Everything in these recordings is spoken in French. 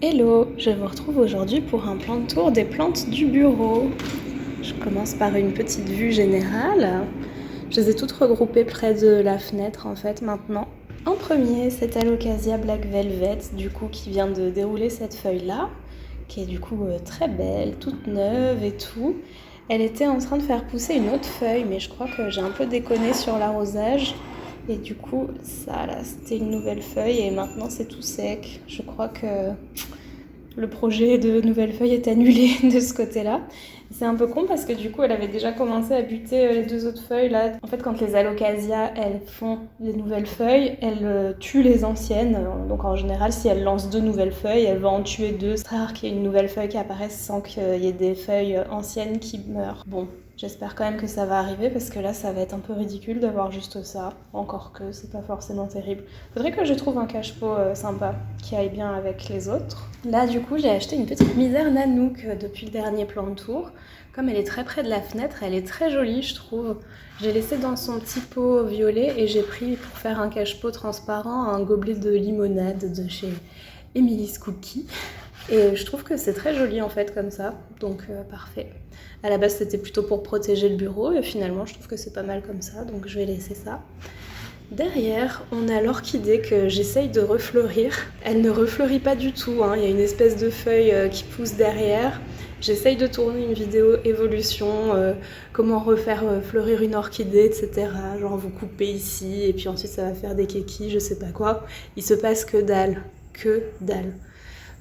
Hello, je vous retrouve aujourd'hui pour un plan de tour des plantes du bureau. Je commence par une petite vue générale. Je les ai toutes regroupées près de la fenêtre en fait maintenant. En premier, c'est Alocasia Black Velvet du coup qui vient de dérouler cette feuille là, qui est du coup très belle, toute neuve et tout. Elle était en train de faire pousser une autre feuille, mais je crois que j'ai un peu déconné sur l'arrosage. Et du coup, ça là, c'était une nouvelle feuille et maintenant c'est tout sec. Je crois que le projet de nouvelle feuille est annulé de ce côté-là. C'est un peu con parce que du coup, elle avait déjà commencé à buter les deux autres feuilles là. En fait, quand les alocasias, elles font des nouvelles feuilles, elles tuent les anciennes. Donc en général, si elles lancent deux nouvelles feuilles, elle va en tuer deux. C'est très rare qu'il y ait une nouvelle feuille qui apparaisse sans qu'il y ait des feuilles anciennes qui meurent. Bon, j'espère quand même que ça va arriver parce que là, ça va être un peu ridicule d'avoir juste ça. Encore que c'est pas forcément terrible. Faudrait que je trouve un cache-pot sympa qui aille bien avec les autres. Là, du coup, j'ai acheté une petite misère Nanook depuis le dernier plan de tour. Comme elle est très près de la fenêtre, elle est très jolie, je trouve. J'ai laissé dans son petit pot violet et j'ai pris pour faire un cache-pot transparent un gobelet de limonade de chez Emily's Cookie. Et je trouve que c'est très joli en fait comme ça, donc parfait. À la base c'était plutôt pour protéger le bureau et finalement je trouve que c'est pas mal comme ça, donc je vais laisser ça. Derrière, on a l'orchidée que j'essaye de refleurir. Elle ne refleurit pas du tout, hein. Il y a une espèce de feuille qui pousse derrière. J'essaye de tourner une vidéo évolution, comment refaire fleurir une orchidée, etc. Genre vous coupez ici et puis ensuite ça va faire des kékis, je sais pas quoi. Il se passe que dalle, que dalle.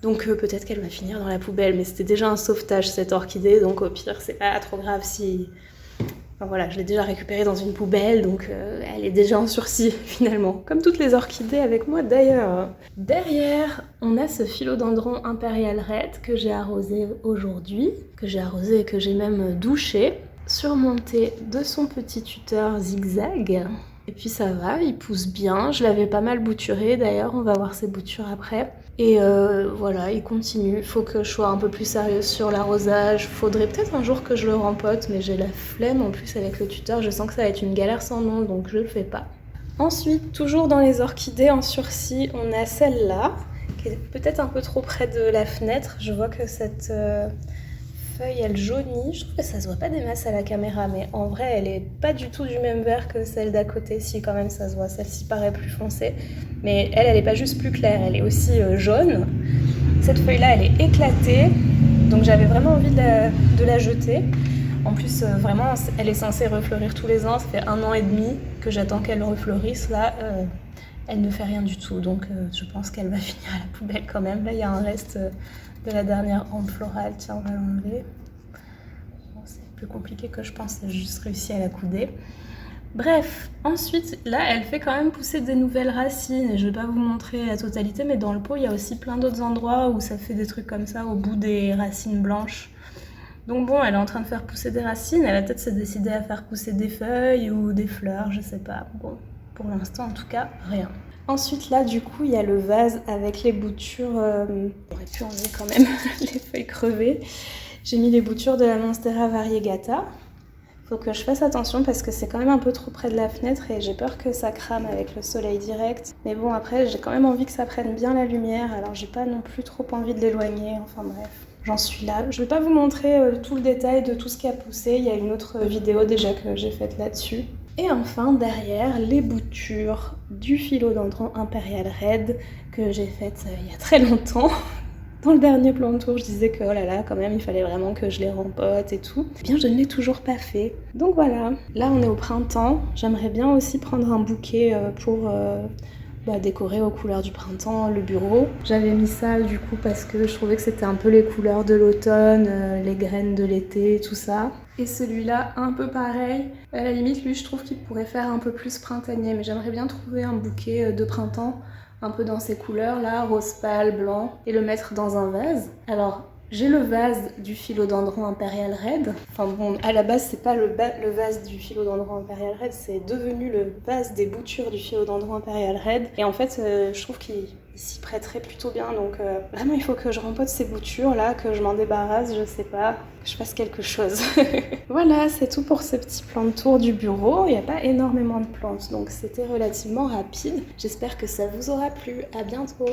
Donc peut-être qu'elle va finir dans la poubelle, mais c'était déjà un sauvetage cette orchidée, donc au pire c'est pas trop grave si... Enfin, voilà, je l'ai déjà récupérée dans une poubelle, donc elle est déjà en sursis finalement. Comme toutes les orchidées avec moi d'ailleurs. Derrière, on a ce philodendron Imperial Red que j'ai arrosé aujourd'hui, que j'ai arrosé et que j'ai même douché, surmonté de son petit tuteur zigzag. Et puis ça va, il pousse bien. Je l'avais pas mal bouturé d'ailleurs, on va voir ses boutures après. Et voilà, il continue. Il faut que je sois un peu plus sérieuse sur l'arrosage. Faudrait peut-être un jour que je le rempote, mais j'ai la flemme en plus avec le tuteur. Je sens que ça va être une galère sans nom, donc je le fais pas. Ensuite, toujours dans les orchidées en sursis, on a celle-là, qui est peut-être un peu trop près de la fenêtre. Je vois que cette feuille, elle jaunit. Je trouve que ça se voit pas des masses à la caméra, mais en vrai, elle est pas du tout du même vert que celle d'à côté. Si, quand même, ça se voit. Celle-ci paraît plus foncée. Mais elle est pas juste plus claire, elle est aussi jaune. Cette feuille-là, elle est éclatée. Donc j'avais vraiment envie de la jeter. En plus, vraiment, elle est censée refleurir tous les ans. Ça fait 1 an et demi que j'attends qu'elle refleurisse. Là, elle ne fait rien du tout. Donc je pense qu'elle va finir à la poubelle quand même. Là, il y a un reste de la dernière ample florale. Tiens, on va l'enlever. Bon, c'est plus compliqué que je pense. J'ai juste réussi à la couder. Bref, ensuite, là, elle fait quand même pousser des nouvelles racines. Et je vais pas vous montrer la totalité, mais dans le pot, il y a aussi plein d'autres endroits où ça fait des trucs comme ça au bout des racines blanches. Donc bon, elle est en train de faire pousser des racines. Elle va peut-être se décider à faire pousser des feuilles ou des fleurs, je sais pas. Bon, pour l'instant, en tout cas, rien. Ensuite, là, du coup, il y a le vase avec les boutures... J'aurais pu enlever quand même les feuilles crevées. J'ai mis les boutures de la Monstera variegata. Faut que je fasse attention parce que c'est quand même un peu trop près de la fenêtre et j'ai peur que ça crame avec le soleil direct. Mais bon, après, j'ai quand même envie que ça prenne bien la lumière, alors j'ai pas non plus trop envie de l'éloigner. Enfin bref, j'en suis là. Je vais pas vous montrer tout le détail de tout ce qui a poussé. Il y a une autre vidéo déjà que j'ai faite là-dessus. Et enfin, derrière, les boutures du philodendron Imperial Red que j'ai faites il y a très longtemps. Dans le dernier plan de tour, je disais que oh là là, quand même, il fallait vraiment que je les rempote et tout. Eh bien, je ne l'ai toujours pas fait. Donc voilà, là on est au printemps. J'aimerais bien aussi prendre un bouquet pour décorer aux couleurs du printemps le bureau. J'avais mis ça du coup parce que je trouvais que c'était un peu les couleurs de l'automne, les graines de l'été, tout ça. Et celui-là, un peu pareil. À la limite, lui, je trouve qu'il pourrait faire un peu plus printanier, mais j'aimerais bien trouver un bouquet de printemps un peu dans ces couleurs là, rose pâle, blanc, et le mettre dans un vase. Alors, j'ai le vase du philodendron Imperial Red. Enfin bon, à la base, c'est pas le vase du philodendron Imperial Red, c'est devenu le vase des boutures du philodendron Imperial Red. Et en fait, je trouve qu'il s'y prêterait plutôt bien. Donc vraiment, il faut que je rempote ces boutures là, que je m'en débarrasse, je sais pas, que je fasse quelque chose. Voilà, c'est tout pour ce petit plan de tour du bureau. Il n'y a pas énormément de plantes, donc c'était relativement rapide. J'espère que ça vous aura plu. À bientôt.